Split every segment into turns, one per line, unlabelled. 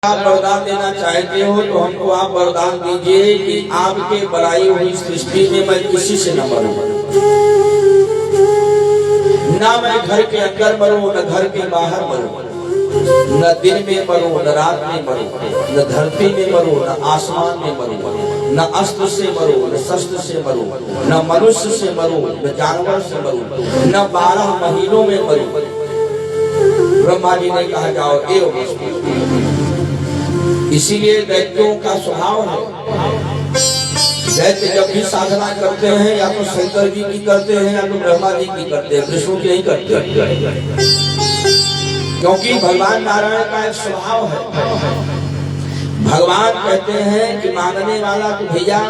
आप वरदान देना चाहते हो तो हमको आप वरदान दीजिए कि आपके बनाई हुई सृष्टि में मैं किसी से न मरूं, ना मैं घर के अंदर मरूं, न घर के बाहर मरूं, न दिन में मरूं, न रात में मरूं, न धरती में मरूं, न आसमान में मरूं, न अस्त्र से मरूं, न शस्त्र से मरूं, न मनुष्य से मरूं, न जानवर से मरूं, न 12 महीनों में मरूं। ब्रह्मा जी ने कहा जाओ एवं। इसीलिए दैत्यों का स्वभाव है, दैत्य जब भी साधना करते हैं या तो शंकर जी की करते हैं या तो ब्रह्मा जी की करते हैं, विष्णु की नहीं करते, क्योंकि भगवान नारायण का एक स्वभाव है। भगवान कहते हैं कि मांगने वाला तो भैया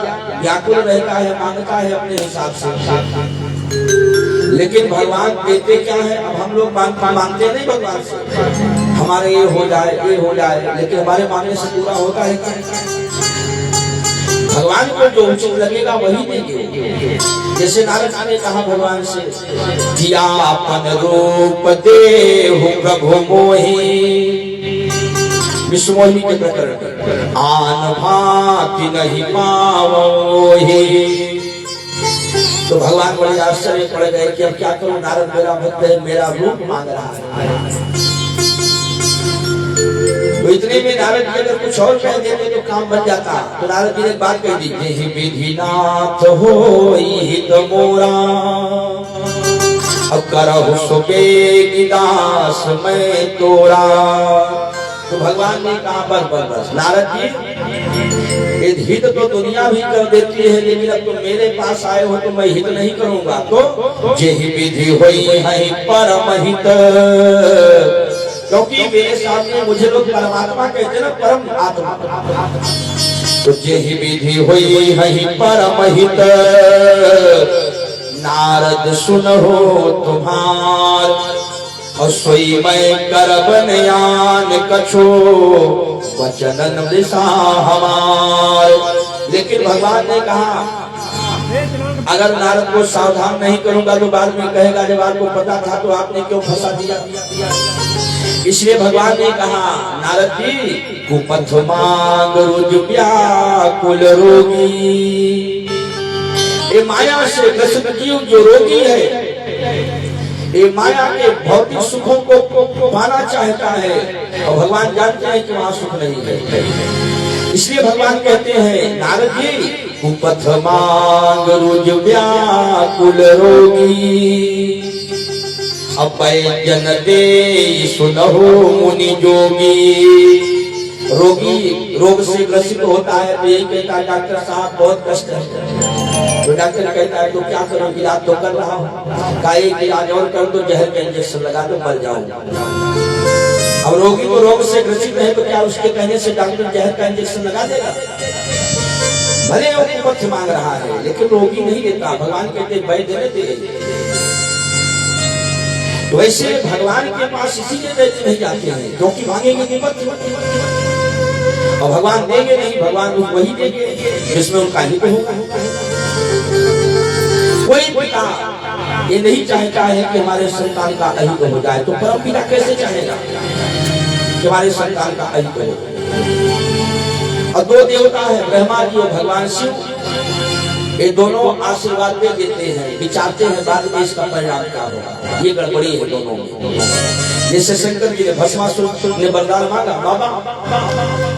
व्याकुल रहता है, मांगता है अपने हिसाब से, लेकिन भगवान देते क्या है। अब हम लोग मांगते नहीं भगवान से, हमारे ये हो जाए, लेकिन हमारे मांगने से पूरा होता है क्या? भगवान को जो उचित लगेगा वही देंगे। जैसे नारद ने कहा भगवान से, किया अपन रूप दे हो प्रभु मोहि, विश्व मोहिनी के प्रकरण, आन भांति नहीं पावोहि। तो भगवान बड़े आश्चर्य पड़ गए कि अब क्या करूं, नारद मेरा भक्त है, मेरा रूप मांग रहा है। तो इतने में नारद जी अगर कुछ और कह देते तो काम बन जाता। तो नारद जी ने एक बात कह दी, हे विधिनाथ होई हित मोरा, अब करहु सुबेगी दास मैं तोरा। तो भगवान ने कहा बस नारद जी, हित तो दुनिया भी कर देती है, लेकिन अब तुम मेरे पास आए हो तो मैं हित नहीं करूंगा। तो जेहि विधि होई है परम हित, क्योंकि मेरे सामने मुझे लोग परमात्मा कहते हैं ना, परम आत्मा। तो जेहि विधि होई है परम हित, नारद सुनहो तुम्हार, और सोई मैं करब नयान कछो वचनन वृषा हमार। लेकिन भगवान ने कहा अगर नारद को सावधान नहीं करूंगा तो बाद में कहेगा जब आपको पता था तो आपने क्यों फंसा दिया। इसलिए भगवान ने कहा नारद जी, कुपथ मांग रुज व्याकुल रोगी, ये माया से ग्रसित जीव जो रोगी है, ये माया के भौतिक सुखों को पाना चाहता है, और भगवान जानते हैं कि वहां सुख नहीं है। इसलिए भगवान कहते हैं नारद जी, कुपथ मांग रुज व्याकुल रोगी, अपयजन दे सुनहो मुनि जोगी। रोग से ग्रसित होता है तो यही कहता है डॉक्टर साहब बहुत कष्ट है। तो डॉक्टर कहता है तो क्या करो, इलाज तो कर रहा हूँ, का एक इलाज और कर दो, जहर का इंजेक्शन लगा दो, मर जाओ। अब रोगी को रोग से ग्रसित है तो क्या उसके कहने से डॉक्टर जहर का इंजेक्शन लगा देगा? भले वो कुपथ मांग रहा है लेकिन रोगी नहीं देता। भगवान कहते वैद्य देने दे। तो वैसे भगवान के पास इसीलिए दैत्य नहीं जाते हैं क्योंकि मांगेंगे कुपथ, और भगवान देंगे नहीं, भगवान वही देंगे जिसमें उनका हित होगा। कोई पिता ये नहीं चाहता है कि हमारे संतान का अहित हो जाए, तो परम पिता कैसे चाहेगा कि हमारे संतान का अहित हो? और दो देवता है, ब्रह्मा जी और भगवान शिव, ये दोनों आशीर्वाद दे देते हैं, विचारते हैं बाद में इसका परिणाम क्या होगा। ये गड़बड़ी है दोनों में। जैसे शंकर जी ने भस्मासुर ने वरदान मांगा, बाबा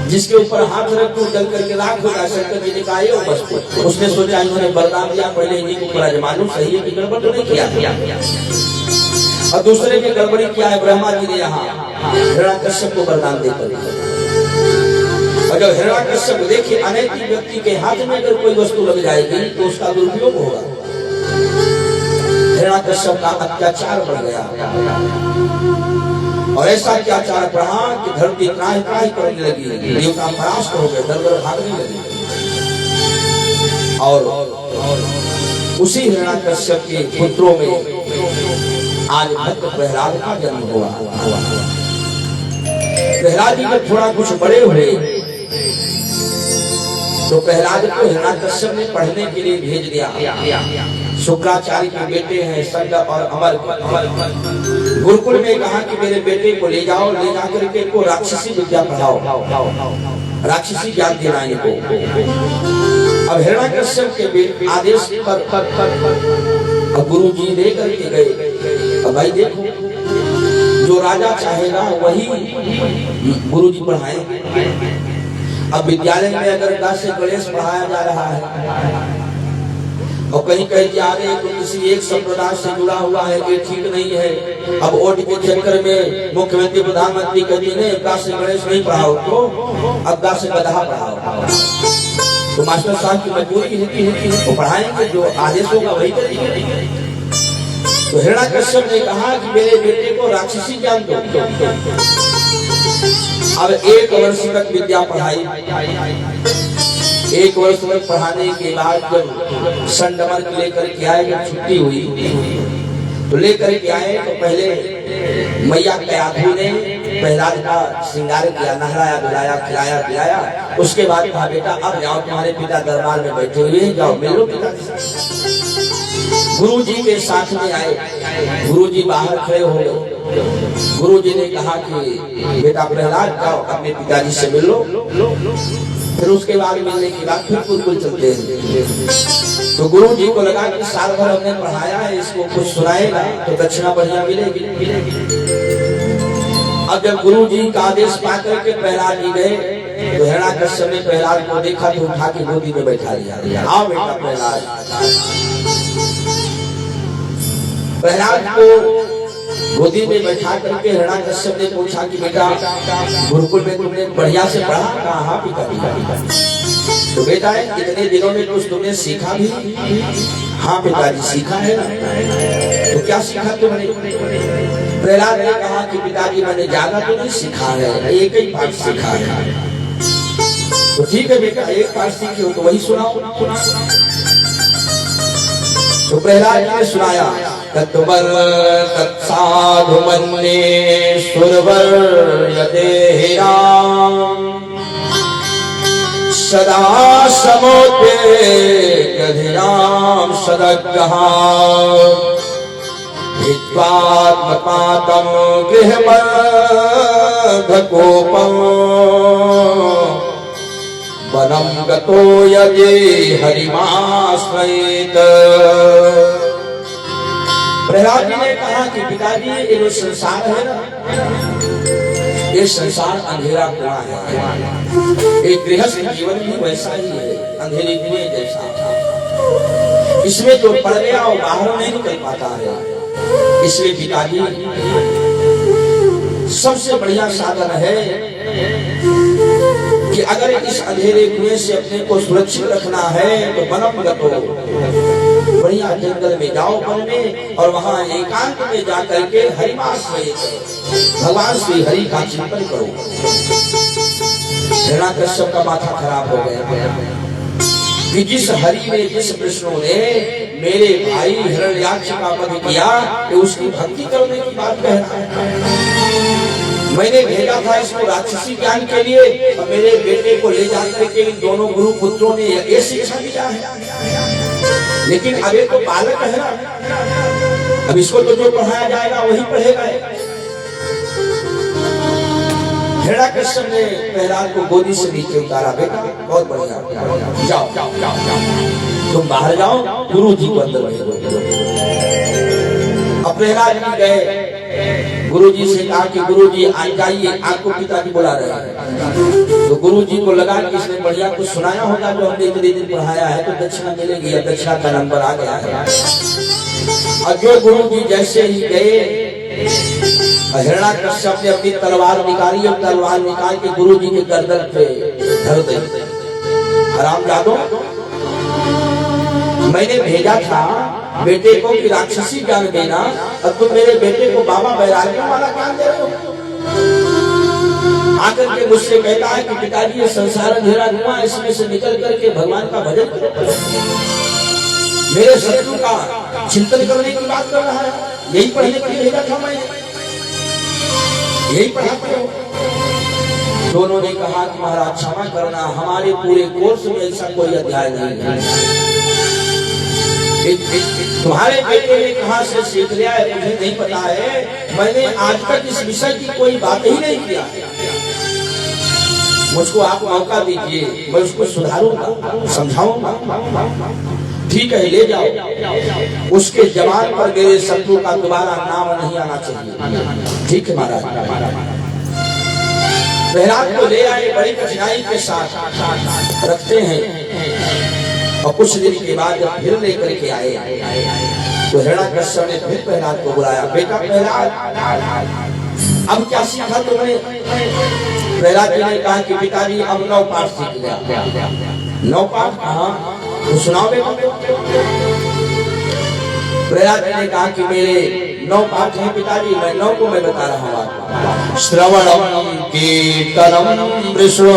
जिसके ऊपर हाथ रख दो जल करके राख होगा। शंकर जी ने कहा ये बस, उसने सोचा इन्होंने वरदान दिया, पहले इन्हीं को पूरा मालूम सही है कि गड़बड़ तो नहीं किया। और दूसरे में गड़बड़ी क्या है, ब्रह्मा जी ने यहाँ हिरण्यकश्यप को वरदान देकर, और जब हिरण्यकश्यप देखिए अनैतिक व्यक्ति के हाथ में अगर कोई वस्तु लग जाएगी तो उसका दुरुपयोग होगा। हिरण्यकश्यप का अत्याचार बढ़ गया, और ऐसा अत्याचार बढ़ा कि धरती त्राहि करने लगी, देवता परास्त हो गए, दर भागने लगे। और उसी हिरण्यकश्यप के पुत्रों में आज भक्त प्रहलाद का जन्म हुआ। प्रहलाद जी जब थोड़ा कुछ बड़े हुए तो प्रहलाद को हिरण्यकश्यप ने पढ़ने के लिए भेज दिया। शुक्राचार्य के बेटे हैं संग और अमर। गुरुकुल में कहा कि मेरे बेटे को ले जाओ, ले जाकर के इनको राक्षसी विद्या पढ़ाओ, राक्षसी ज्ञान देना इनको। अब हिरण्यकश्यप के आदेश पर गुरु जी लेकर के गए। अब भाई देखो, जो राजा चाहेगा वही गुरु जी पढ़ाएंगे। अब विद्यालय में अगर 10 से गणेश पढ़ाया जा रहा है और कहीं कहीं जा रहे हैं तो किसी एक संप्रदाय से जुड़ा हुआ है, ये ठीक नहीं है। अब वोट के चक्कर में मुख्यमंत्री प्रधानमंत्री कहते हैं 10 से गणेश नहीं पढ़ाओ, तो अब 10 से गधा पढ़ाओ। तो मास्टर साहब की मजबूरी है वो पढ़ाएंगे, जो आदेश होगा वही करेंगे। तो हिरण्यकश्यप ने कहा कि मेरे बेटे को राक्षसी ज्ञान दो। अब 1 वर्ष तक विद्या पढ़ाई। 1 वर्ष तक पढ़ाने के बाद जब संडमर लेकर के आए, जब छुट्टी हुई तो लेकर के आए तो पहले मैया कयाधु ने प्रहलाद का श्रृंगार किया, नहलाया धुलाया, खिलाया पिलाया। उसके बाद कहा बेटा अब जाओ, तुम्हारे पिता दरबार में बैठे हुए हैं, जाओ मिल लो पिता। गुरु जी के साथ में आए, गुरु जी बाहर खड़े हो गए। गुरु जी ने कहा कि बेटा प्रहलाद जाओ अपने पिताजी से मिल लो। फिर उसके बाद मिलने के बाद फिर गुरुकुल चलते हैं। तो गुरु जी को लगा कि साल भर हमने पढ़ाया है, इसको कुछ सुनाएगा तो दक्षिणा बढ़िया मिलेगी। अब जब गुरु जी का आदेश पाकर के प्रहलाद जी गए तो हिरण्यकश्यप ने प्रहलाद को देखा तो उठा के गोदी में बैठा लिया। आओ बेटा प्रहलाद। प्रहलाद को गोदी में बैठा करके हिरण्यकश्यप ने पूछा कि बेटा गुरुकुल में तुमने बढ़िया से पढ़ा? कहा हाँ पिताजी। तो बेटा इतने दिनों में कुछ तुमने सीखा भी? हाँ पिताजी सीखा है ना। तो क्या सीखा तुमने? प्रहलाद ने कहा कि पिताजी मैंने ज्यादा तो नहीं सीखा है, एक ही पाठ सीखा है। तो ठीक है बेटा, एक पाठ सीखे हो तो वही सुनाओ। तो प्रहलाद जी ने सुनाया, तत्वर तत्साधु मन्ये सुरवर यदेहिरा सदा समोते गधिराम सदग्रहा हित्वात्मपातम गृहबद्धकोपम वनम गतो यदि हरिमाश्रयेत। प्रहलाद जी ने कहा कि पिताजी ये जो संसार है ना, ये संसार अंधेरा कुआं है। एक गृहस्थ जीवन भी वैसा ही है, अंधेरे कुएं जैसा। इसमें जो पड़ गया वो बाहर नहीं निकल पाता है। इसलिए पिताजी सबसे बढ़िया साधन है कि अगर इस अंधेरे कुएं से अपने को सुरक्षित रखना है तो वनम गतो, बढ़िया जंगल में जाओ वन में, और वहां एकांत में जाकर के हरिमाश्रय भगवान श्री हरि का चिंतन करो। हिरण्यकश्यप का माथा खराब हो गया कि जिस हरि ने, जिस विष्णु ने मेरे भाई हिरण्याक्ष का वध किया, कि उसकी भक्ति करने की बात कह रहा है। मैंने भेजा था इसको राक्षसी ज्ञान के लिए, और मेरे बेटे को ले जाकर के इन दोनों गुरु पुत्रों ने ये शिक्षा दिया है। लेकिन अब ये तो बालक है ना, अब इसको तो जो पढ़ाया जाएगा वही पढ़ेगा। हिरण्यकश्यप ने प्रहलाद को गोदी से नीचे उतारा, बेटा बहुत बढ़िया, जाओ तुम बाहर जाओ, गुरु जी को अंदर भेजो। अब प्रहलाद जी गए, गुरु जी से कहा कि गुरु जी आज जाइए, आपको पिताजी बुला रहे हैं। तो गुरु जी को लगा कि इसने बढ़िया कुछ सुनाया होगा जो हमने इतने दिन पढ़ाया है, तो दक्षिणा मिलेगी। दक्षिणा का नंबर आ गया है। और जो गुरु जी जैसे ही गए, हिरण्यकश्यप ने अपनी तलवार निकाली और तलवार निकाल के गुरु जी के गर्दन पे धर दी। हरामजादो, मैंने भेजा था बेटे को कि राक्षसी ज्ञान देना, और तुम मेरे बेटे को बाबा वैराग्य वाला ज्ञान दे रहे हो। आकर के मुझसे कहता है कि पिताजी ये संसार अंधेरा कुआं, इसमें से निकल करके भगवान का भजन करो। मेरे शत्रु का चिंतन करने की बात कर रहा है। यही पढ़ने के लिए भेजा था मैं, यही पढ़ाते हो। दोनों ने कहा कि महाराज क्षमा करना, हमारे पूरे कोर्स में ऐसा कोई अध्याय नहीं है। तुम्हारे बेटे ने कहां से सीख लिया है मुझे नहीं पता है। मैंने आज तक इस विषय की कोई बात ही नहीं किया। मुझको आप मौका दीजिए, मैं उसको सुधारूंगा, समझाऊंगा। ठीक है, ले जाओ। उसके जवान पर मेरे शत्रु का दोबारा नाम नहीं आना चाहिए। ठीक है महाराज। प्रहलाद को ले आए, बड़ी कठिनाई के साथ रखते हैं। और कुछ दिन के बाद जब फिर लेकर के आए तो हिरण्यकश्यप ने फिर प्रहलाद को बुलाया। बेटा प्रहलाद, अब क्या सीखा तुमने? प्रहलाद जी ने कहा कि पिताजी अब 9 पाठ सीख गया। 9 पाठ? हाँ, तो सुनाओ बेटा। प्रहलाद जी ने कहा कि मेरे 9 पाठ हैं पिताजी, मैं 9 को मैं बता रहा हूँ। श्रवणम कीर्तनम वृषो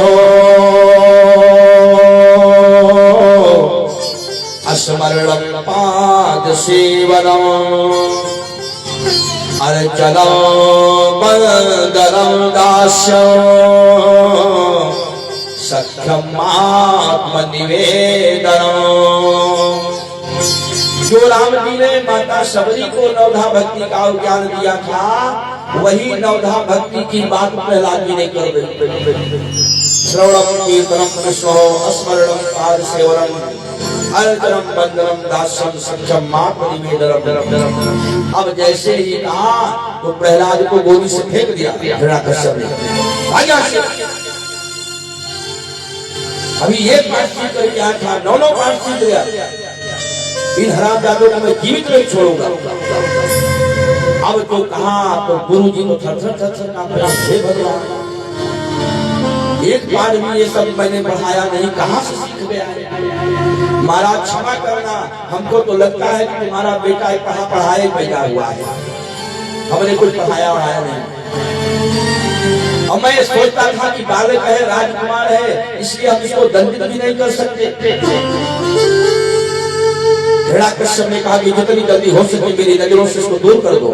स्मरणं पाद सेवनम् अर्चनं वन्दनं दास्यम् सख्यम् आत्मनिवेदनम्। जो राम जी ने माता सबरी को नवधा भक्ति का ज्ञान दिया था, वही नवधा भक्ति की बात प्रहलाद जी ने कर दी। श्रवणं कीर्तनं विष्णोः स्मरणं पाद सेवनम् अर्चनम वंदनम दास्यम सख्यम आत्मनिवेदनम्। अब जैसे ही कहा तो प्रहलाद को गोदी से फेंक दिया हिरण्यकश्यप ने। अभी एक पाठ सीख कर क्या था, 9 पाठ सीख गया। इन हरामजादों को मैं जीवित नहीं छोड़ूंगा। अब तो कहा तो गुरु जी को थर-थर कांप रहा है। भगवान, एक बार भी ये सब मैंने पढ़ाया नहीं, कहां से सीख गया? महाराज क्षमा करना, हमको तो लगता है कि तुम्हारा बेटा पढ़ाए पैदा हुआ है, हमने कुछ पढ़ाया नहीं। और मैं सोचता था कि बालक है, राजकुमार है, इसलिए हम इसको दंडित भी नहीं कर सकते। हिरण्यकश्यप ने कहा कि जितनी जल्दी हो सके मेरी नजरों से इसको दूर कर दो,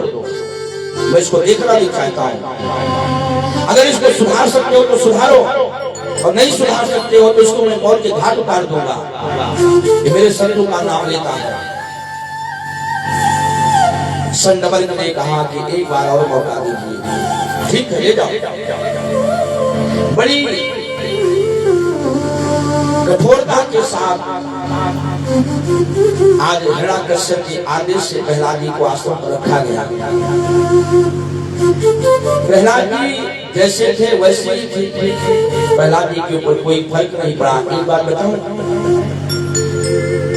मैं इसको देखना नहीं चाहता हूँ। अगर इसको सुधार सकते हो तो सुधारो, और नहीं सुधार सकते हो तो इसको मैं मौत के घाट उतार दूंगा। ये मेरे शत्रु का नाम लेता है। संडबल ने कहा कि एक बार और मौका दीजिए। ठीक है, ले जाओ। बड़ी कठोरता के साथ आज हिरण्यकश्यप के आदेश से प्रहलाद जी को आश्रम पर रखा गया। प्रहलाद जी जैसे थे वैसे ही थे। प्रहलाद जी के ऊपर कोई फर्क नहीं पड़ा। एक बात बताऊं,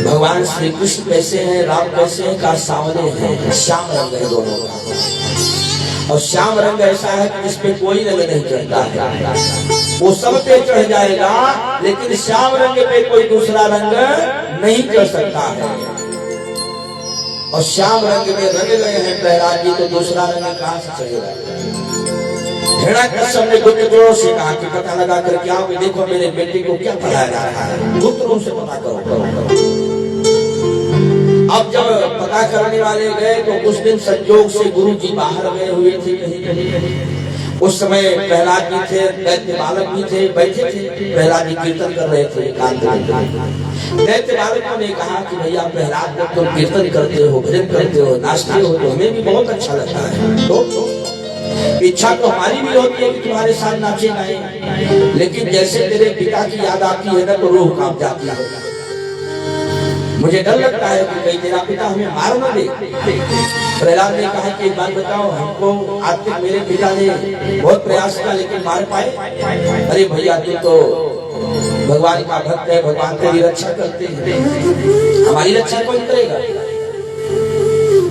भगवान श्री कृष्ण कैसे हैं, राम कैसे हैं, का सामने है, श्याम रंग है दोनों का। और श्याम रंग ऐसा है कि इस पे कोई रंग नहीं चढ़ता है। वो सब पे चढ़ जाएगा, लेकिन श्याम रंग पे कोई दूसरा रंग नहीं चढ़ सकता है। और श्याम रंग में रंग गए हैं प्रहलाद जी, तो दूसरा रंग कहां से चढ़ेगा? हिरण्यकश्यप ने गुप्त रूप से कहा कि पता लगा कर क्या हो, देखो मेरे बेटे को क्या पढ़ाया जा रहा है, गुप्त रूप से पता करो। अब जब पता करने वाले गए तो उस दिन संयोग से गुरु जी बाहर गए हुए थे कहीं। उस समय प्रहलाद जी थे, दैत्य बालक भी थे, बैठे थे। प्रहलाद जी कीर्तन कर रहे थे एकांत में। दैत्य बालकों ने कहा कि भैया प्रहलाद जब तुम कीर्तन करते हो, भजन करते हो, नाचते हो तो हमें भी बहुत अच्छा लगता है। तो इच्छा तो हमारी भी होती है कि तुम्हारे साथ नाचे गाएं, लेकिन जैसे तेरे पिता की याद आती है ना तो रूह कांप जाती है। मुझे डर लगता है कि कहीं तेरा पिता हमें मार न दे। प्रहलाद ने कहा कि एक बात बताओ, हमको आज तक मेरे पिता ने बहुत प्रयास किया लेकिन मार पाए? अरे भैया तू तो भगवान का भक्त है, भगवान तेरी रक्षा करते हैं, हमारी रक्षा कौन करेगा?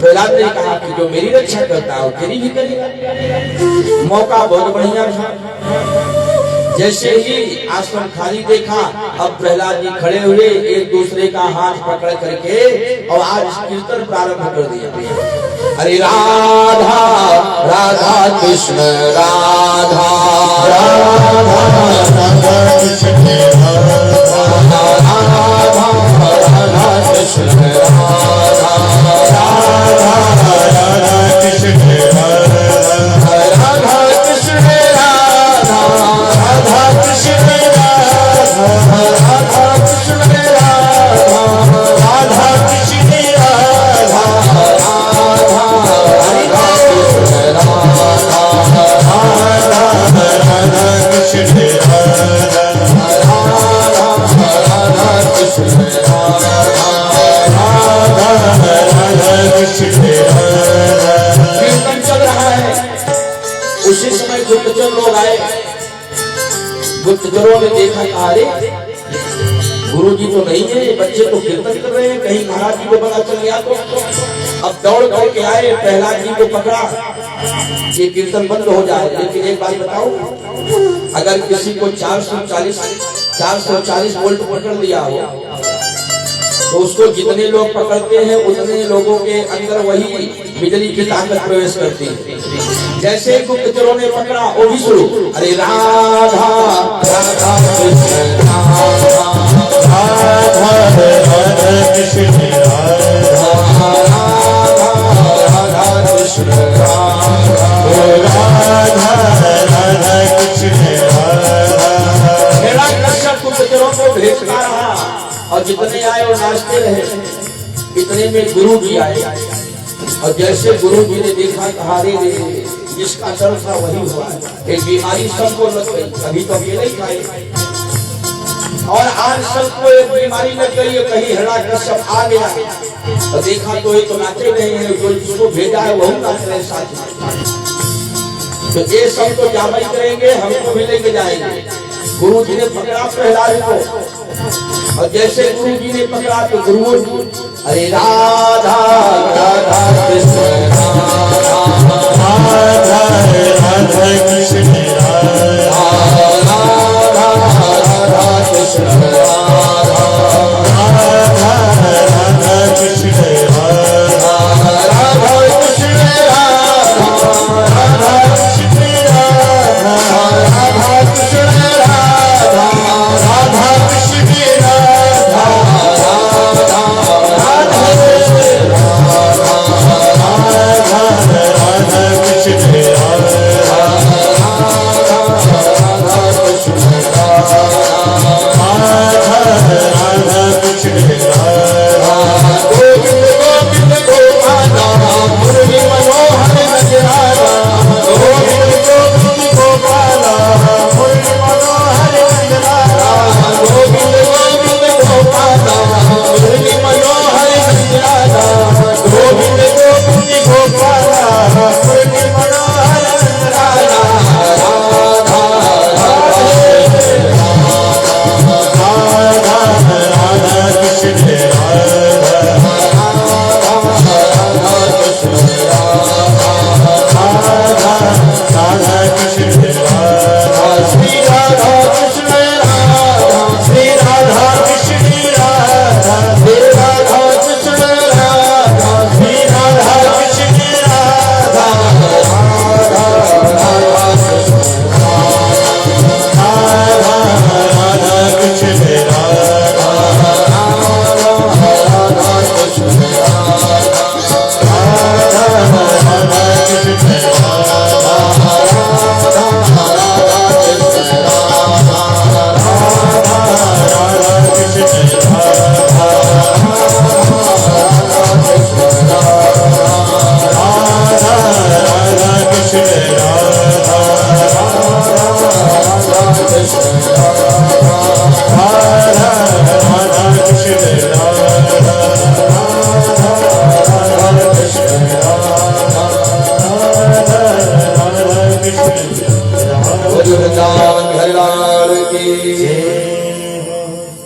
प्रहलाद ने कहा कि जो मेरी रक्षा करता है तेरी भी करेगा। मौका बहुत बढ़िया था। जैसे ही आश्रम खाली देखा, अब प्रहलाद जी खड़े हुए, एक दूसरे का हाथ पकड़ करके और आज कीर्तन प्रारंभ कर दिया। हरे राधा राधा कृष्ण राधा राधा राधा कृष्ण राधा राधा राधा कृष्ण राधा राधा राधा कृष्ण राधा कृष्ण राधा कृष्ण राधा राधा कृष्ण राधा। कीर्तन चल रहा है, उसी समय गुप्तचर लोग आए। गुप्तचरों ने देखा, अरे गुरु जी तो नहीं है, ये बच्चे तो कीर्तन कर रहे हैं, कहीं महाराज जी को पता चल गया तो। अब दौड़ करके आए, प्रहलाद जी को पकड़ा, ये कीर्तन बंद हो जाए। लेकिन एक बात बताओ, अगर किसी को 440 वोल्ट पकड़ लिया हो तो उसको जितने लोग पकड़ते हैं उतने लोगों के अंदर वही बिजली की ताकत प्रवेश करती है। जैसे गुप्तचरों ने पकड़ा, वो भी शुरू, अरे राधा राधा कृष्ण राधा राधा कृष्ण राधा राधा कृष्ण राधा कृष्ण राधा। हिरण्यकश्यप गुप्तचरों को भेजता रहा और जितने आए वो नाचते रहे। इतने में गुरु जी आए और जैसे गुरु जी ने देखा, कहारे जिसका असर था वही हुआ। एक बीमारी सबको लग गई, कभी तो ये नहीं खाए और आज सबको एक बीमारी लग गई है। कहीं हिरण्यकश्यप आ गया और देखा तो ये तो नाचे नहीं है, जो जिसको भेजा है वही नाच रहे साथ। तो ये सब तो जामई करेंगे, हमको भी लेके जाएंगे। गुरु जी ने पकड़ा प्रहलाद को और जैसे गुरु जी ने पकड़ा तो गुरु अरे राधा राधा कृष्ण राधा राधा राधा कृष्ण राधा राधा राधा कृष्ण राधा राधा राधा कृष्ण राधा राधा कृष्ण राधा राधा कृष्ण राधा राधा कृष्ण राधा राधा कृष्ण राधा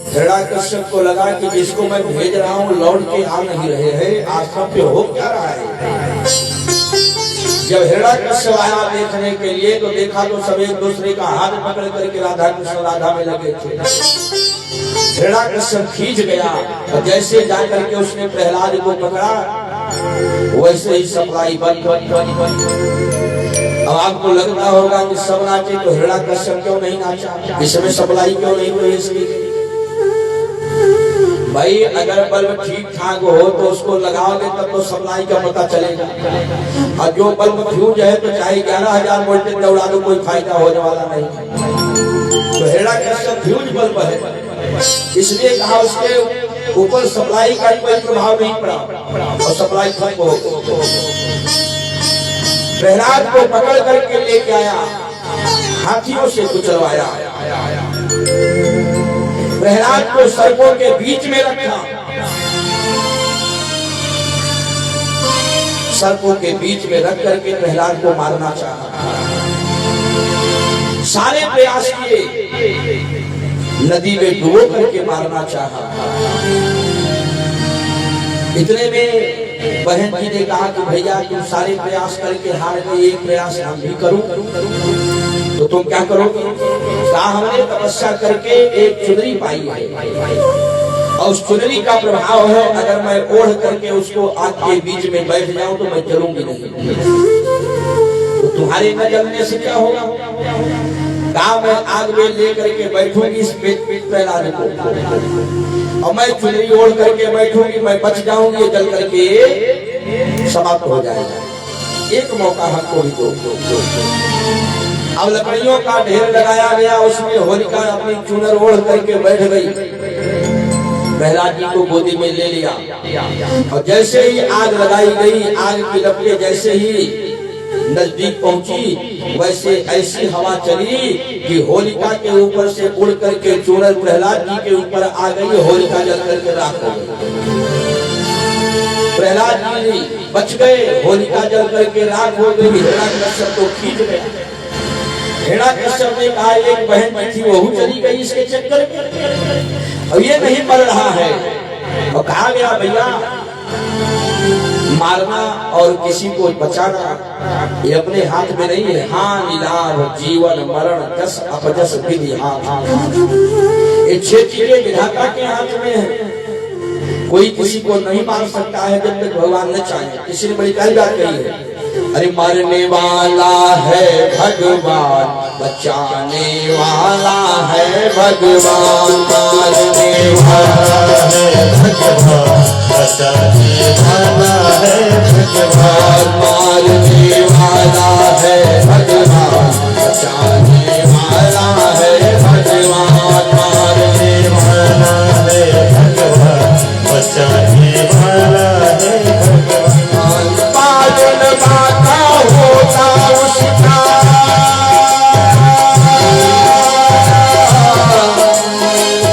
हिरण्यकश्यप को लगा कि जिसको मैं भेज रहा हूँ लौट के आ नहीं रहे हैं, आश्रम पे हो क्या रहा है। जब हिरण्यकश्यप आया देखने के लिए तो देखा तो सब एक दूसरे का हाथ पकड़ करके राधा कृष्ण राधा में लगे थे। हिरण्यकश्यप खींच गया और जैसे जाकर के उसने प्रहलाद को पकड़ा वैसे ही सप्लाई बंद। अब आपको लगता होगा कि सब नाचे तो हिरण्यकश्यप क्यों नहीं नाचा, इसमें सप्लाई क्यों नहीं हुई इसकी। भाई अगर बल्ब ठीक ठाक हो तो उसको लगाओगे तब तो सप्लाई का पता चलेगा। और जो बल्ब फ्यूज है तो चाहे 11,000 वोल्टेज दौड़ा दो कोई फायदा होने वाला नहीं। तो हिरण्यकश्यप फ्यूज बल्ब है, इसलिए कहा उसके ऊपर सप्लाई का कोई प्रभाव नहीं पड़ा और सप्लाई ठप हो। प्रहलाद को पकड़ करके लेके आया, हाथियों से कुचलवाया। प्रहलाद प्रहलाद को सर्पों के बीच में रखा, सर्पों के बीच में रख करके प्रहलाद को मारना चाहा। सारे प्रयास किए, नदी में डुबो करके मारना चाहा। इतने में बहन जी ने कहा कि भैया तुम सारे प्रयास करके हार गए, एक प्रयास हम भी करूं, तो तुम क्या करोगे? कहा हमने तपस्या करके एक चुनरी पाई है और उस चुनरी का प्रभाव है, अगर मैं ओढ़ करके उसको आग के बीच में बैठ जाऊं तो मैं जलूंगी नहीं। तो तुम्हारे न जलने से क्या होगा? कहा मैं आग में लेकर के बैठूंगी इस पेट प्रहलाद को, और मैं चुनरी ओढ़ करके बैठूंगी, मैं बच जाऊंगी, जल करके समाप्त हो जाएगा। एक मौका हमको भी दो। अब लकड़ियों का ढेर लगाया गया, उसमें होलिका अपनी चुनर ओढ़ करके बैठ गई, प्रहलाद जी को गोदी में ले लिया, और जैसे ही आग लगाई गई, आग की लपटें जैसे ही नजदीक पहुंची, वैसे ऐसी हवा चली कि होलिका के ऊपर से उड़ करके चूनर प्रहलाद जी के ऊपर आ गई, होलिका जल करके राख हो गई। प्रहलाद जी बच गए, होलिका जल करके राख हो गई। हिरण्याकश्यप को खींच गया। हिरण्याकश्यप ने कहा एक बहन थी वह चली गई इसके चक्कर में, अब ये नहीं मर रहा है। और कहा गया भैया मारना और किसी को बचाना ये अपने हाथ में नहीं है। हानि लाभ जीवन मरण जस अपजस विधि हाथ, ये 6 चीजें विधाता के हाथ में है। कोई किसी को नहीं मार सकता है जब तक भगवान न चाहे। किसी ने बड़ी प्यारी बात कही है, अरे मरने वाला है भगवान, बचाने वाला है भगवान, मारने वाला है भगवान, बचाने वाला है भगवान, मारने वाला है भगवान, बचाने वाला है भगवान, मारने वाला है भगवान, बचाने वाला है भगवान। पालन माता होता उसका,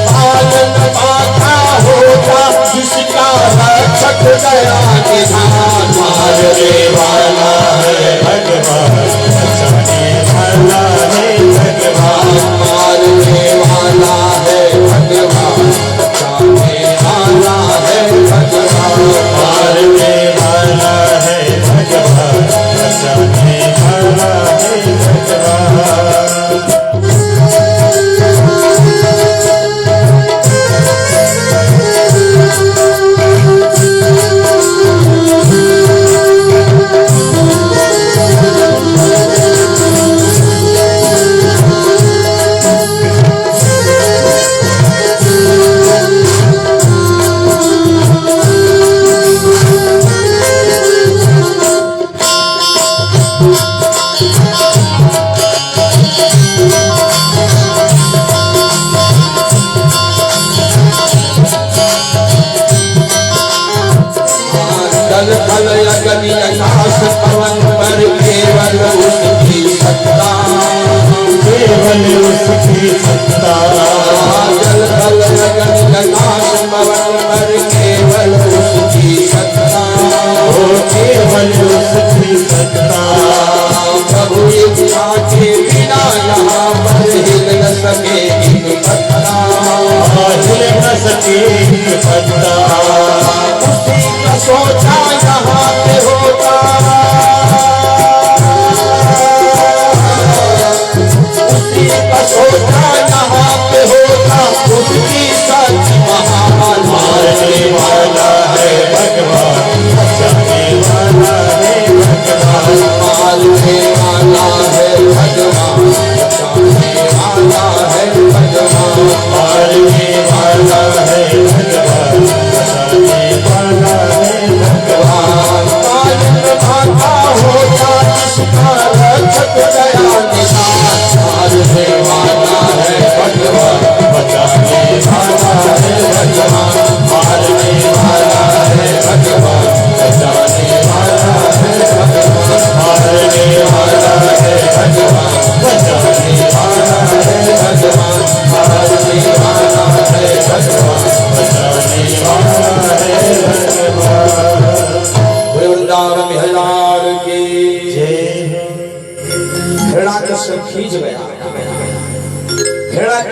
पालन माता होता जिसका रक्षक दया निधान, मारने वाला है भगवान, बचाने वाला है भगवान, मारने वाला है भगवान, बचाने वाला है भगवान, मारने वाला है भगवान, बचाने वाला है भगवान। आकाश पवन पर केवल उसकी सत्ता, केवल उसकी सत्ता, जल थल गगन आकाश पवन पर केवल उसकी सत्ता, ओ केवल उसकी सत्ता। प्रभु इच्छा के बिना यहाँ पर हिल न सके एक पत्ता, हिल न सके एक पत्ता, उसी का सोचा यहाँ पे होता, उसी का सोचा यहाँ पे होता, उसकी सच महान, मारने वाला है भगवान, बचाने वाला है भगवान, मारने वाला है भगवान, बचाने वाला है भगवान, मारने वाला है भगवान, बचाने वाला है भगवान। पालन माता होता जिसका रक्षक दया निधान, मारने वाला है भगवान, बचाने वाला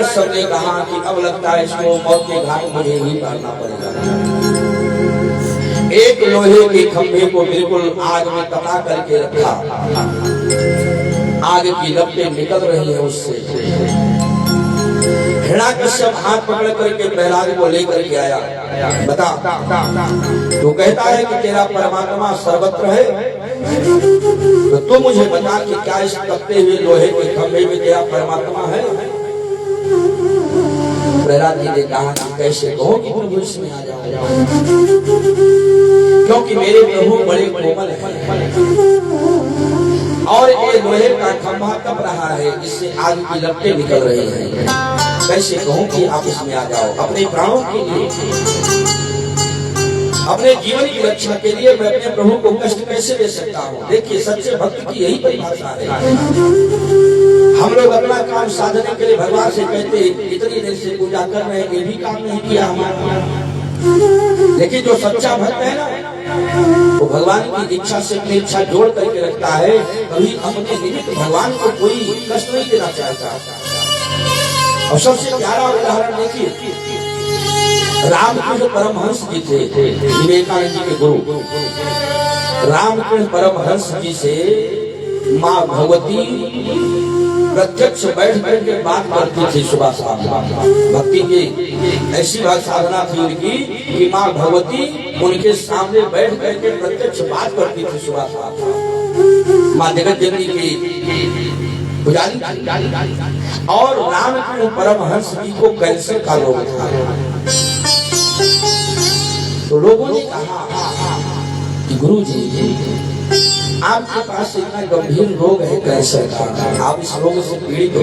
हिरण्यकश्यप ने कहा कि अब लगता है इसको मौत के घाट मुझे ही उतारना पड़ेगा। एक लोहे के खंभे को बिल्कुल आग में तपा करके रखा, आग की लपटें निकल रही है उससे। हिरण्यकश्यप हाथ पकड़ करके प्रहलाद को लेकर के आया। बता, तू कहता है कि तेरा परमात्मा सर्वत्र है, तो तू मुझे बता कि क्या इस तपते हुए लोहे के खंभे में तेरा परमात्मा है? प्रहलाद जी ने कहा कि कैसे कहो कि प्रभु इसमें आ जाओ, क्योंकि मेरे प्रभु बड़े कोमल हैं और ये लोहे का खंभा तप रहा है, इससे आग की लपटें निकल रही हैं। कैसे कहूं कि आप इसमें आ जाओ? अपने प्राणों के लिए, अपने जीवन की रक्षा के लिए मैं अपने प्रभु को कष्ट कैसे दे सकता हूँ? देखिए, सच्चे भक्त की यही परिभाषा है। हम लोग अपना काम साधने के लिए भगवान से कहते इतनी देर से पूजा कर रहे हैं, ये भी काम नहीं किया हमारा। लेकिन जो सच्चा भक्त है ना, वो भगवान की इच्छा से अपनी इच्छा जोड़ करके रखता है। कभी अपने निमित्त भगवान को कोई कष्ट नहीं देना चाहता। और सबसे प्यारा उदाहरण देखिए, रामकृष्ण परमहंस जी थे, विवेकानंद जी के गुरु। रामकृष्ण परमहंस जी से माँ भगवती प्रत्यक्ष बैठ बैठ के बात करती थी सुबह शाम। भक्ति की ऐसी बात साधना थी उनकी कि माँ भगवती उनके सामने बैठ बैठ के प्रत्यक्ष बात करती थी सुबह शाम। माँ जगत जननी की पुजारी थी। और रामकृष्ण परमहंस जी को कैंसर का रोग था। तो लोगों ने कहा कि गुरु जी, आपके पास इतना गंभीर रोग है कैंसर का, आप इस रोग से पीड़ित हो।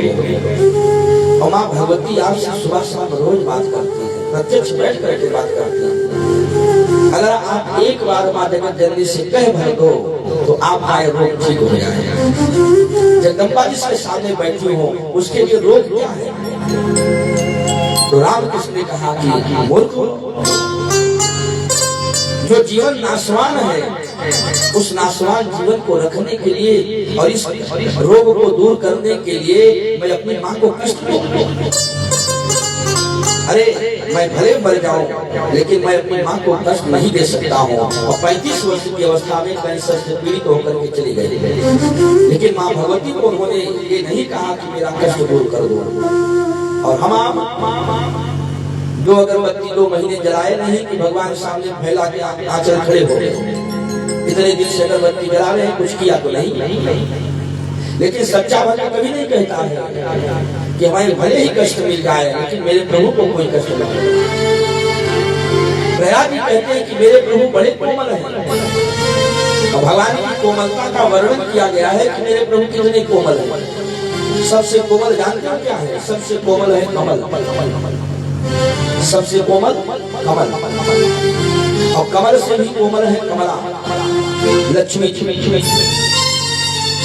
और माँ भगवती आपसे सुबह शाम रोज बात करती है, प्रत्यक्ष बैठ करके बात करती है। अगर आप एक बार माँ जगत जननी से कह भर दो तो आपका रोग ठीक हो जाएगा। जगदम्बा जिसके सामने बैठी हो उसके लिए रोग क्या है? तो रामकृष्ण ने कहा कि मूर्ख, जो जीवन नाशवान है उस नाशवान जीवन को रखने के लिए और इस रोग को दूर करने के लिए मैं अपनी माँ को कष्ट दूं। अरे मैं भले मर जाऊं लेकिन मैं अपनी माँ को कष्ट नहीं दे सकता हूँ। और 35 वर्ष की अवस्था में कैंसर से पीड़ित होकर के चली गई, लेकिन माँ भगवती को उन्होंने ये नहीं कहा कि मेरा कष्ट दूर कर दो। और हम दो अगरबत्ती 2 महीने जलाए नहीं कि भगवान सामने फैला के आंचल खड़े हो गए। इतने दिन से अगरबत्ती जला रहे हैं, कुछ किया तो नहीं। लेकिन सच्चा भक्त कभी नहीं कहता है कि हमें भले ही कष्ट मिल जाए लेकिन मेरे प्रभु को कोई कष्ट नहीं मिले। प्रहलाद जी कहते हैं कि मेरे प्रभु बड़े कोमल हैं। और भगवान की कोमलता का वर्णन किया गया है कि मेरे प्रभु कितने कोमल हैं। सबसे कोमल जानते क्या है? सबसे कोमल है कमल। सबसे कोमल कमल, और कमल से भी कोमल है कमला, लक्ष्मी।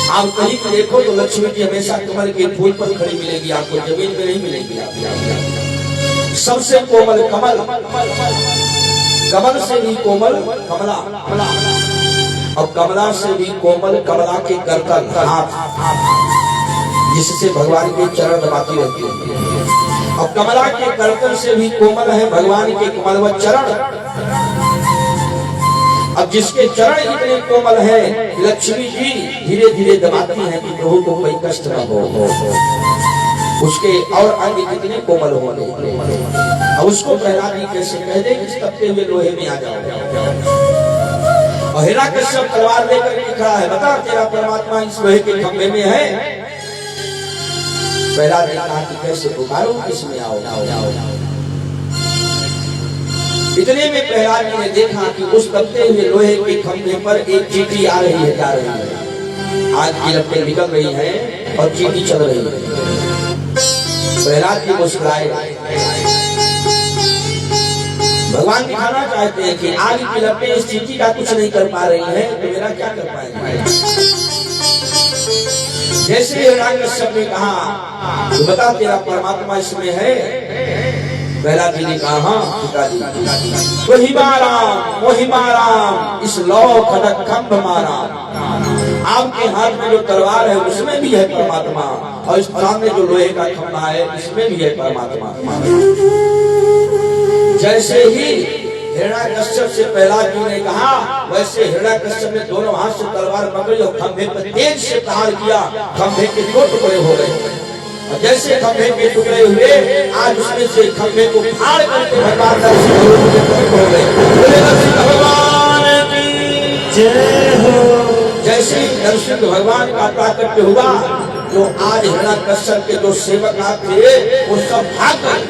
आप कहीं भी देखो तो लक्ष्मी जी हमेशा कमल के फूल पर खड़ी मिलेगी, आपको जमीन में नहीं मिलेगी। सबसे कोमल कमल, कमल से भी कोमल कमला, और कमला से भी कोमल कमला के करतल हाथ, जिससे भगवान के चरण दबाती रहती है। और कमला के करतल से भी कोमल है भगवान के कमलवत चरण। अब जिसके चरण इतने कोमल है, लक्ष्मी जी धीरे धीरे दबाती हैं कि प्रभु को कोई कष्ट न हो। उसके और अंग कितने कोमल होने, अब उसको प्रहलाद जी कैसे कह दे कि तपते हुए लोहे में आ जाओ। और हिरण्यकश्यप तलवार लेकर के खड़ा है, बता तेरा परमात्मा इस लोहे के खंभे में है। प्रहलाद ने कहा कि कैसे पुकारो, किसमें आओ। इतने में प्रहलाद जी ने देखा कि उस तपते हुए लोहे के खंभे पर एक चींटी आ रही है, जा रही है। आग की लपटें निकल रही है और चींटी चल रही है। प्रहलाद जी मुस्कुराए। भगवान दिखाना चाहते हैं कि आग की लपटें इस चींटी का कुछ नहीं कर पा रही है, तो मेरा क्या कर पाएंगे। जैसे हिरण्यकश्यप ने कहा तो बता तेरा परमात्मा इसमें है। प्रहलाद जी ने कहा हाँ पिताजी, वही मारा इस लौ खड़क खंभ मारा। आपके हाथ में जो तलवार है उसमें भी है परमात्मा, और इस सामने जो लोहे का खंभा है इसमें भी है परमात्मा। जैसे ही हिरण्याकश्यप से प्रहलाद जी ने कहा, वैसे हिरण्याकश्यप ने दोनों हाथ से तलवार पकड़ी और खंभे पर तेज से प्रहार किया। खंभे के 2 टुकड़े हो गए, और जैसे खंभे के टुकड़े हुए, आज उसमें से खंभे को फाड़ करके भगवान हो गए। भगवान की जय हो। जैसे ही दर्शन भगवान का प्राकट्य हुआ, जो आज हिरण्याकश्यप के जो सेवक थे वो सब भाग गए।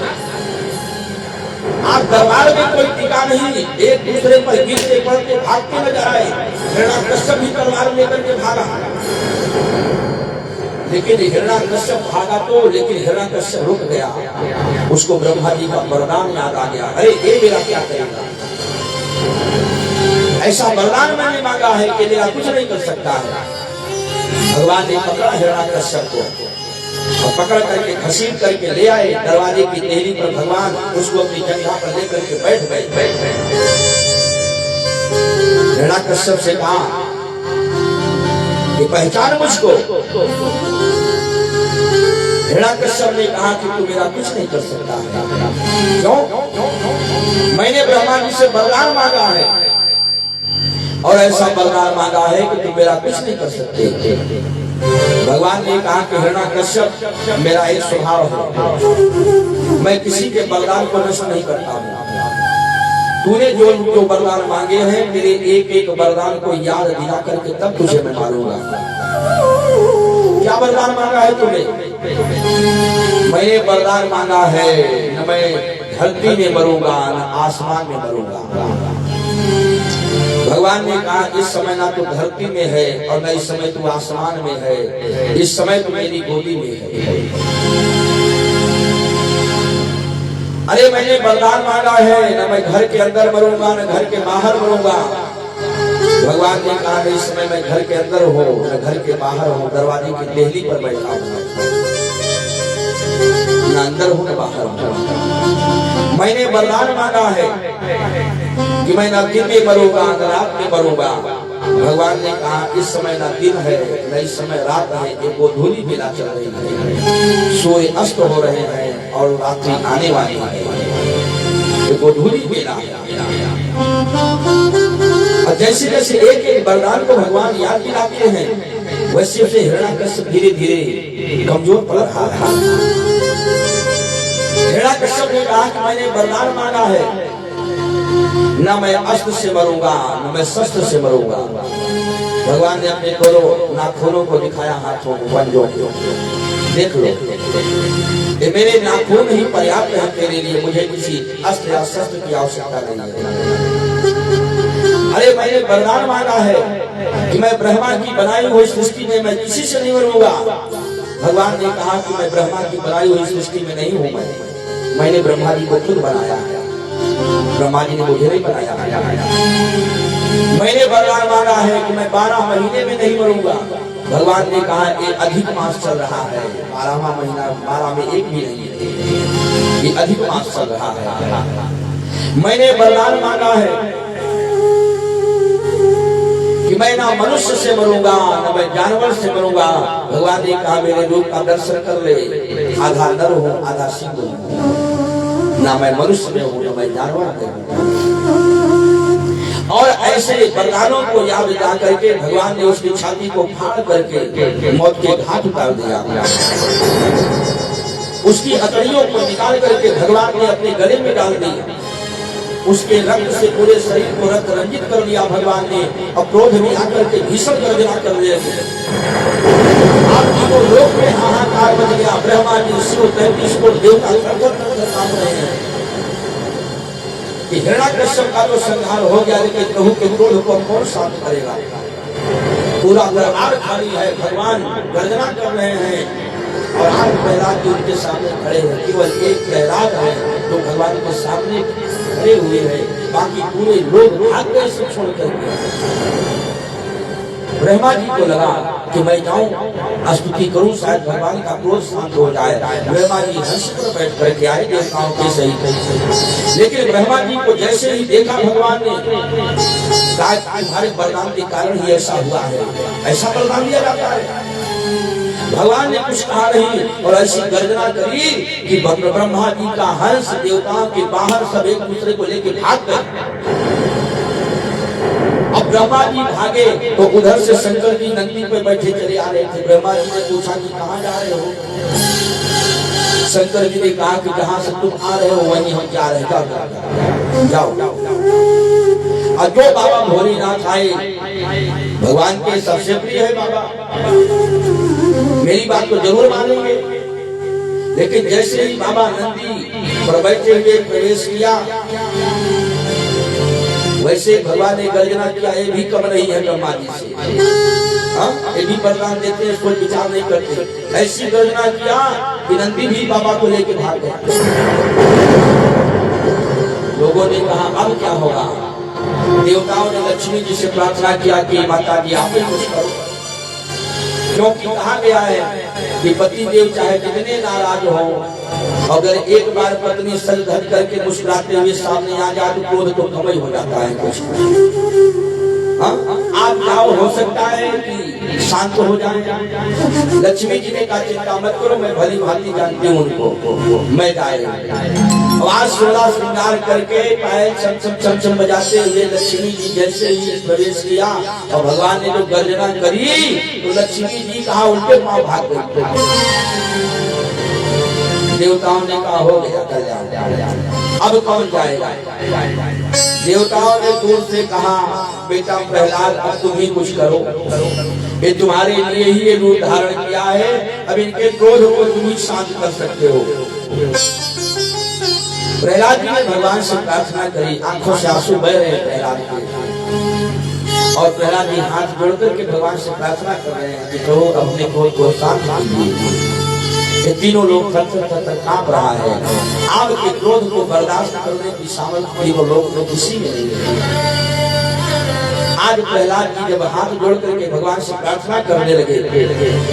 आप दरबार में कोई टिका नहीं, एक दूसरे पर गिरते पड़ते भागते नजर आए। हिरण्याकश्यप भी तलवार लेकर के भागा, लेकिन हिरण्याकश्यप भागा तो, लेकिन हिरण्याकश्यप रुक गया। उसको ब्रह्मा जी का वरदान याद आ गया, अरे ये मेरा क्या करेगा? ऐसा वरदान मैंने मांगा है कि मेरा कुछ नहीं कर सकता है। भगवान ने पकड़ा हिरण्याकश्यप को और पकड़ करके घसीट करके ले आए दरवाजे की देहरी पर। भगवान उसको अपनी जंघा पर लेकर के बैठ गए। हिरण्याकश्यप से कहा कि पहचान मुझको। हिरण्याकश्यप ने कहा कि तू मेरा कुछ नहीं कर सकता है। क्यों? मैंने ब्रह्मा जी से वरदान मांगा है, और ऐसा वरदान मांगा है कि तुम मेरा कुछ नहीं कर सकते। भगवान ने कहा कि हिरण्याकश्यप, मेरा एक स्वभाव है, मैं किसी के वरदान को नष्ट नहीं करता हूँ। तूने जो जो वरदान मांगे हैं, मेरे एक एक वरदान को याद दिला करके तब तुझे मैं मारूंगा। क्या वरदान मांगा है तूने? मैंने वरदान मांगा है, न मैं धरती में मरूंगा न आसमान में मरूंगा। भगवान ने कहा इस समय ना तो धरती में है और न इस समय तू आसमान में है, इस समय तो मेरी गोदी में है। अरे मैंने वरदान मांगा है, न मैं घर के अंदर मरूंगा न घर के बाहर मरूंगा। भगवान ने कहा इस समय मैं घर के अंदर हूँ न घर के बाहर हूँ, दरवाजे की देहली पर बैठा हूँ, न अंदर हूँ न बाहर हूँ। मैंने वरदान मांगा है कि मैं न दिन में मरूंगा न रात में मरूंगा। भगवान ने कहा इस समय न दिन है न इस समय रात है, एक गोधूली बेला चल रही है, सूर्य अस्त हो रहे हैं और रात्रि आने वाली है, एक गोधूली बेला है। और जैसे जैसे एक एक वरदान को भगवान याद दिलाते हैं, वैसे वैसे हिरण्याकश्यप धीरे धीरे कमजोर पड़ रहा है। हिरण्याकश्यप ने कहा कि मैंने वरदान मांगा है, न मैं अस्त्र से मरूंगा न मैं शस्त्र से मरूंगा। भगवान ने अपने नाखूनों को दिखाया, हाथों को, पंजों को, देख लो ये मेरे नाखून ही पर्याप्त है तेरे लिए, मुझे किसी अस्त्र या शस्त्र की आवश्यकता नहीं है। अरे मैंने वरदान मांगा है कि मैं ब्रह्मा की बनाई हुई सृष्टि में मैं किसी से नहीं मरूंगा। भगवान ने कहा कि मैं ब्रह्मा की बनाई हुई सृष्टि में नहीं हूँ, मैंने ब्रह्मा जी को खुद बनाया है, ब्रह्मा जी ने मुझे नहीं बनाया। मैंने वरदान मांगा है कि मैं 12 महीने में नहीं मरूंगा। भगवान ने कहा ये अधिक मास चल रहा है, 12वां महीना 12 में एक भी नहीं है, ये अधिक मास चल रहा है। मैंने वरदान मांगा है कि मैं ना मनुष्य से मरूंगा न मैं जानवर से मरूंगा। भगवान ने कहा मेरे रूप का दर्शन कर ले, आधा नर हूँ आधा सिंह हूँ, ना मैं मनुष्य में हूँ न मैं जानवर में हूँ। और ऐसे वरदानों को याद जा करके भगवान ने उसकी छाती को फाड़ करके मौत के घाट उतार दिया। उसकी हथेलियों को निकाल करके भगवान ने अपने गले में डाल दी। उसके रक्त से पूरे शरीर को रक्त रंजित कर दिया भगवान ने, और क्रोध में आकर के भीषण गर्जना कर दिया। आपकी वो लोक में हाहाकार बच गया। ब्रह्मा जी शिव 33 को देवता काम रहे हैं कि हिरण्याकश्यप का तो संहार हो गया, लेकिन प्रभु के क्रोध को कौन शांत करेगा? पूरा दरबार खाली है, भगवान गर्जना कर रहे हैं और आप प्रहलाद जी उनके सामने खड़े हैं। केवल एक प्रहलाद है तो भगवान के सामने खड़े हुए हैं, बाकी पूरे लोग भाग गए से छोड़ करके। ब्रह्मा जी को लगा कि मैं जाऊं स्तुति करूं, शायद भगवान का क्रोध शांत हो जाए। ब्रह्मा जी हंस पर बैठ करके आए देवताओं के सही। लेकिन ब्रह्मा जी को जैसे ही देखा भगवान ने कहा तुम्हारे वरदान के कारण ही ऐसा हुआ है, ऐसा वरदान दिया जाता है। भगवान ने कुछ कहा नहीं और ऐसी गर्जना करी कि ब्रह्मा जी का हंस देवताओं के बाहर सब एक दूसरे को लेकर भाग गए। अब ब्रह्मा जी भागे तो उधर से शंकर जी नंदी पे बैठे चले आ रहे थे। ब्रह्मा जी ने पूछा कि कहाँ जा रहे हो? शंकर जी ने कहा कि जहां से तुम आ रहे हो वहीं हम जा रहे हैं, जाओ। और जो बाबा भोलेनाथ आए, भगवान के सबसे प्रिय है बाबा, मेरी बात तो जरूर मानेंगे। लेकिन जैसे ही बाबा नंदी पर बैठे हुए प्रवेश किया, वैसे भगवान ने गर्जना किया, ये भी कम नहीं है ब्रह्मा जी से, ये भी वरदान देते हैं, कोई विचार नहीं करते। ऐसी गर्जना किया कि नंदी भी बाबा को लेकर भाग गए। लोगों ने कहा अब क्या होगा? देवताओं ने लक्ष्मी जी से प्रार्थना किया कि माता जी आप ही कुछ करो, क्योंकि कहा गया है कि पति देव चाहे कितने नाराज हो, अगर एक बार पत्नी सर धर करके मुस्कुराते हुए सामने आ जाए तो क्रोध तो कम ही हो जाता है कुछ। आप जाओ, हो सकता है कि शांत हो जाए। लक्ष्मी जी ने कहा चिंता मत करो, मैं भली भांति जानती हूँ उनको, मैं जाए। आवाज सोलह श्रृंगार करके पायल चम चम बजाते हुए लक्ष्मी जी जैसे ही प्रवेश किया और भगवान ने जो गर्जना करी तो लक्ष्मी जी कहा उल्टे पांव भाग गई। देवताओं ने कहा हो गया, अब कौन जाएगा? देवताओं ने दूर से कहा बेटा प्रहलाद अब तुम ही कुछ करो, ये तुम्हारे लिए ही ये रूप धारण किया है, अब इनके क्रोध को तुम ही शांत कर सकते हो। प्रहलाद जी ने भगवान से प्रार्थना करी, आंखों से आंसू बह रहे हैं प्रहलाद के, और प्रहलाद जी हाथ जोड़ करके भगवान से प्रार्थना कर रहे हैं कि प्रभु अपने क्रोध को शांत कीजिए। ये तीनों लोग थर कांप रहा है, आपके क्रोध को बर्दाश्त करने की सामर्थ्य वो लोग किसी में नहीं है। आज प्रहलाद जी जब हाथ जोड़ करके भगवान से प्रार्थना करने लगे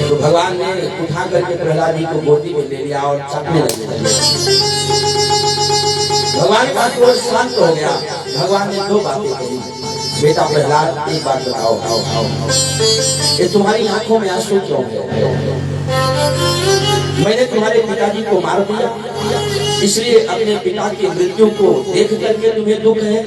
तो भगवान ने उठा करके प्रहलाद जी को गोदी में ले लिया और चाटने लगे। भगवान का क्रोध शांत हो गया। भगवान ने दो बातें कही, बेटा प्रहलाद एक बात बताओ, ये तुम्हारी आंखों में आंसू क्यों है? मैंने तुम्हारे पिताजी को मार दिया, इसलिए अपने पिता की मृत्यु को देख करके तुम्हें दुख है।